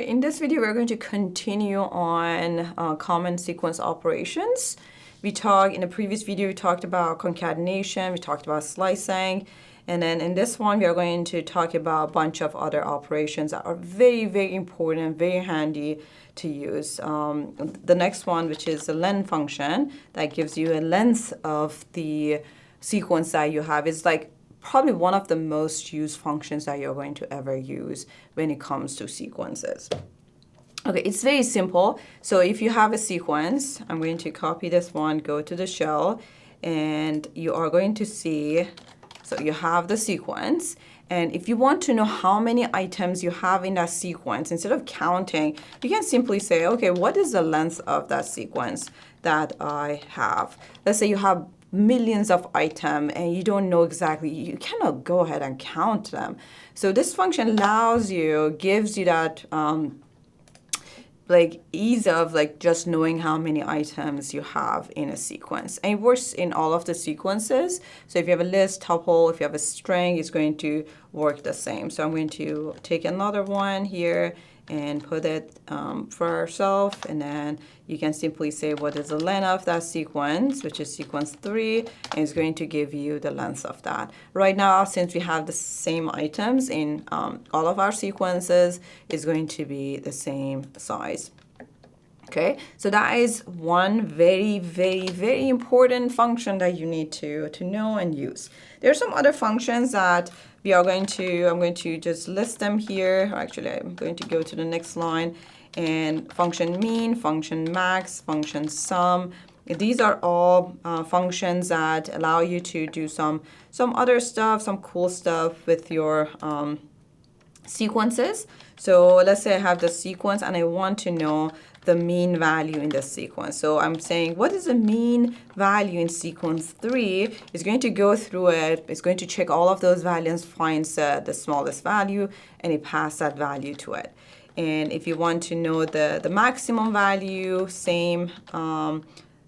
right, in this video, we're going to continue on common sequence operations. In the previous video, we talked about concatenation, we talked about slicing, and then in this one, we are going to talk about a bunch of other operations that are very, very important, very handy to use. The next one, which is the len function, that gives you a length of the sequence that you have. It's like probably one of the most used functions that you're going to ever use when it comes to sequences. Okay, it's very simple. So if you have a sequence, I'm going to copy this one, go to the shell, and you are going to see, so you have the sequence. And if you want to know how many items you have in that sequence, instead of counting, you can simply say, okay, what is the length of that sequence that I have? Let's say you have millions of items and you don't know exactly, you cannot go ahead and count them. So this function gives you that ease of just knowing how many items you have in a sequence. And it works in all of the sequences. So if you have a list, tuple, if you have a string, it's going to work the same. So I'm going to take another one here and put it for ourselves, and then you can simply say what is the length of that sequence, which is sequence 3, and it's going to give you the length of that. Right now, since we have the same items in all of our sequences, it's going to be the same size. Okay, so that is one very, very, very important function that you need to know and use. There are some other functions that I'm going to just list them here. Actually, I'm going to go to the next line. And function mean, function max, function sum. These are all functions that allow you to do some other stuff, some cool stuff with your sequences. So let's say I have the sequence and I want to know the mean value in the sequence. So I'm saying, what is the mean value in sequence 3? It's going to go through it. It's going to check all of those values, finds the smallest value, and it passes that value to it. And if you want to know the maximum value, same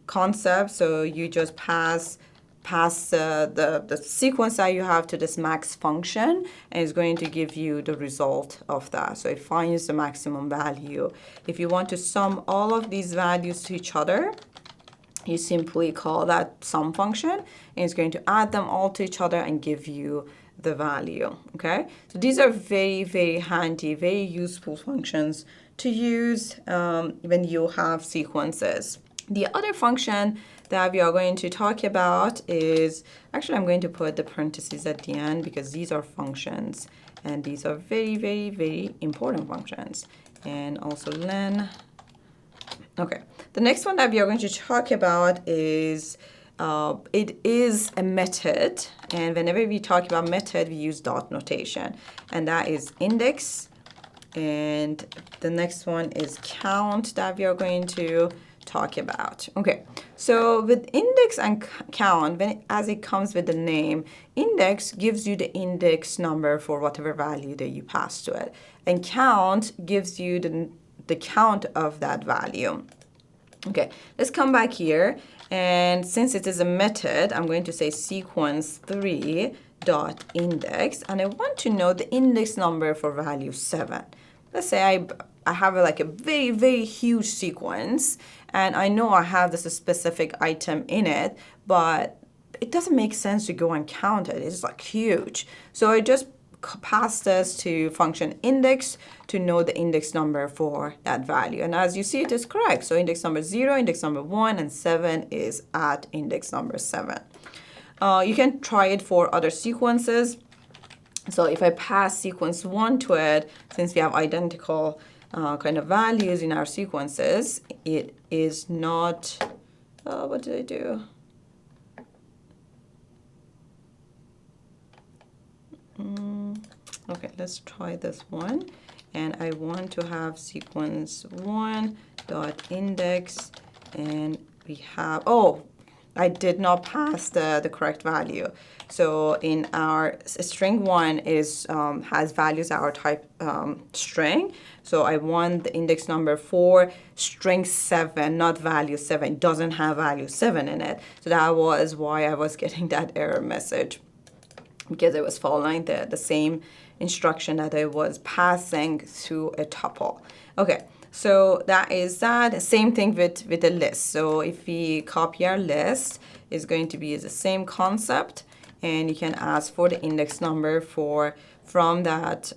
concept. So you just pass the sequence that you have to this max function, and it's going to give you the result of that. So it finds the maximum value. If you want to sum all of these values to each other, you simply call that sum function, and it's going to add them all to each other and give you the value. Okay, so these are very, very handy, very useful functions to use when you have sequences. The other function that we are going to talk about is, actually I'm going to put the parentheses at the end because these are functions and these are very, very, very important functions. And also len. Okay, the next one that we are going to talk about is, it is a method, and whenever we talk about method, we use dot notation, and that is index. And the next one is count that we are going to talk about. Okay, so with index and count, as it comes with the name, index gives you the index number for whatever value that you pass to it, and count gives you the count of that value. Okay, let's come back here, and since it is a method, I'm going to say sequence 3 dot index, and I want to know the index number for value 7. Let's say I have a very, very huge sequence, and I know I have this specific item in it, but it doesn't make sense to go and count it. It's huge. So I just pass this to function index to know the index number for that value. And as you see, it is correct. So index number 0, index number 1, and 7 is at index number 7. You can try it for other sequences. So if I pass sequence 1 to it, since we have identical kind of values in our sequences, it is not, what did I do? Okay, let's try this one. And I want to have sequence 1 dot index, and we have, I did not pass the correct value. So in our string 1 has values that are type string. So I want the index number for string 7, not value 7. It doesn't have value 7 in it. So that was why I was getting that error message, because it was following the same instruction that I was passing through a tuple. Okay, so that is that. Same thing with a list. So if we copy our list, it's going to be the same concept, and you can ask for the index number from that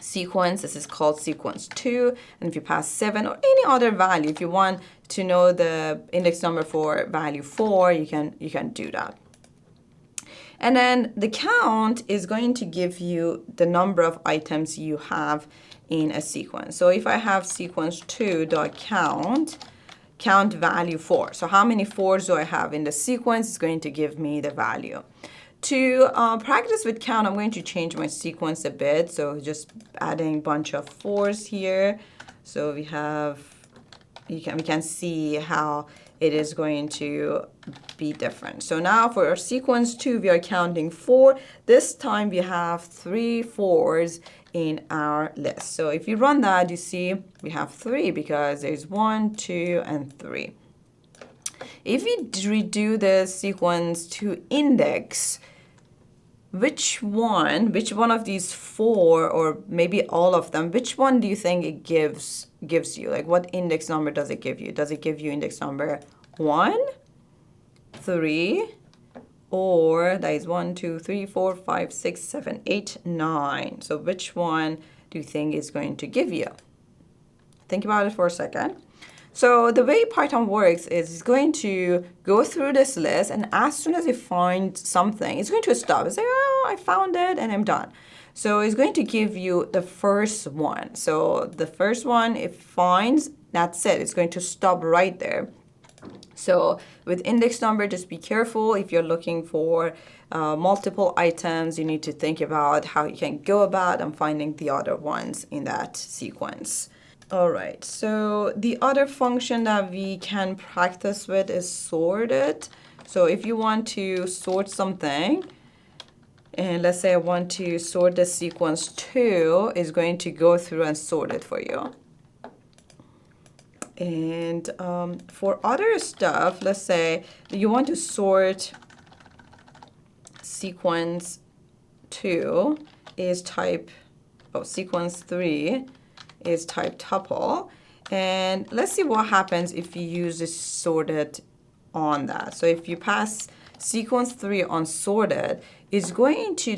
sequence. This is called sequence 2, and if you pass 7 or any other value, if you want to know the index number for value 4, you can do that. And then the count is going to give you the number of items you have in a sequence. So if I have sequence 2.count, count value 4. So how many 4s do I have in the sequence is going to give me the value. To practice with count, I'm going to change my sequence a bit. So just adding a bunch of 4s here. So we can see how it is going to be different. So now for our sequence 2, we are counting 4. This time we have 3 4s in our list. So if you run that, you see we have 3 because there's 1, 2, and 3. If we redo the sequence to index, which one of these 4, or maybe all of them, which one do you think it gives you? Like, what index number does it give you? Does it give you index number 1, 3, or that is 1, 2, 3, 4, 5, 6, 7, 8, 9. So which one do you think is going to give you? Think about it for a second. So the way Python works is it's going to go through this list, and as soon as it finds something, it's going to stop. It's like, oh, I found it and I'm done. So it's going to give you the first one. So the first one it finds, that's it. It's going to stop right there. So with index number, just be careful. If you're looking for multiple items, you need to think about how you can go about and finding the other ones in that sequence. All right, so the other function that we can practice with is sorted. So if you want to sort something, and let's say I want to sort the sequence 2, is going to go through and sort it for you. And for other stuff, let's say you want to sort sequence 2 is type, sequence 3 is type tuple. And let's see what happens if you use this sorted on that. So if you pass sequence 3 on sorted, it's going to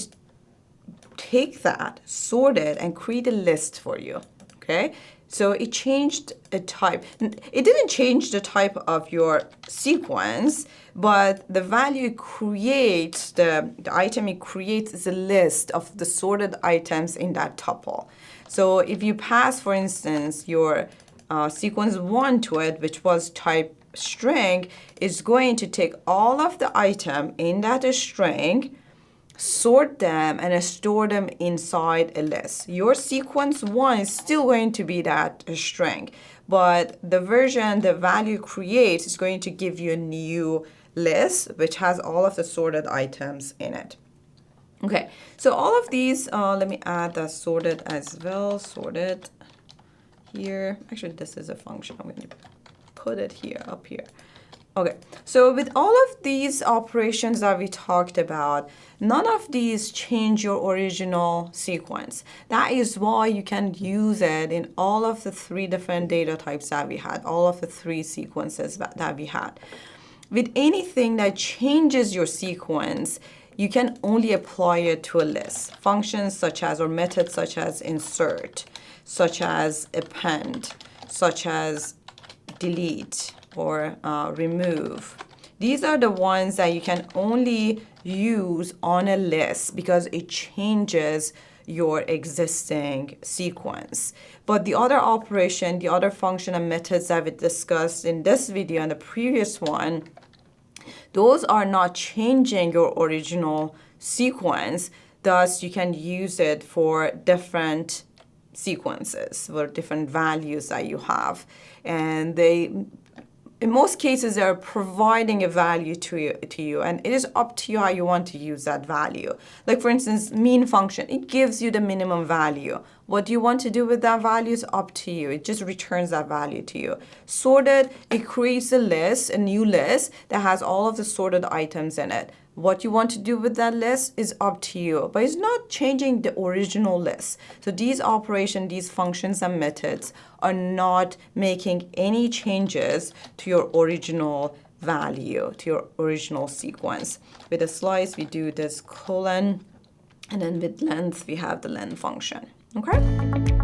take that, sort it, and create a list for you, okay? So it changed a type. It didn't change the type of your sequence, but the value it creates, the item it creates is a list of the sorted items in that tuple. So if you pass, for instance, your sequence 1 to it, which was type string, is going to take all of the item in that string, sort them, and store them inside a list. Your sequence 1 is still going to be that string, but the value creates is going to give you a new list, which has all of the sorted items in it. Okay, so all of these, let me add the sorted as well, sorted here. Actually, this is a function. I'm going to put it here, up here. Okay, so with all of these operations that we talked about, none of these change your original sequence. That is why you can use it in all of the 3 different data types that we had, all of the 3 sequences that we had. With anything that changes your sequence, you can only apply it to a list. Functions such as, or methods such as insert, such as append, such as delete, or remove. These are the ones that you can only use on a list because it changes your existing sequence. But the other operation, the other function and methods that we discussed in this video and the previous one, those are not changing your original sequence. Thus, you can use it for different sequences or different values that you have. And in most cases, they're providing a value to you, and it is up to you how you want to use that value. Like, for instance, mean function, it gives you the minimum value What you want to do with that value is up to you. It just returns that value to you. Sorted, it creates a list, a new list that has all of the sorted items in it. What you want to do with that list is up to you, but it's not changing the original list. So these operations, these functions and methods are not making any changes to your original value, to your original sequence. With a slice, we do this colon, and then with length, we have the len function, okay?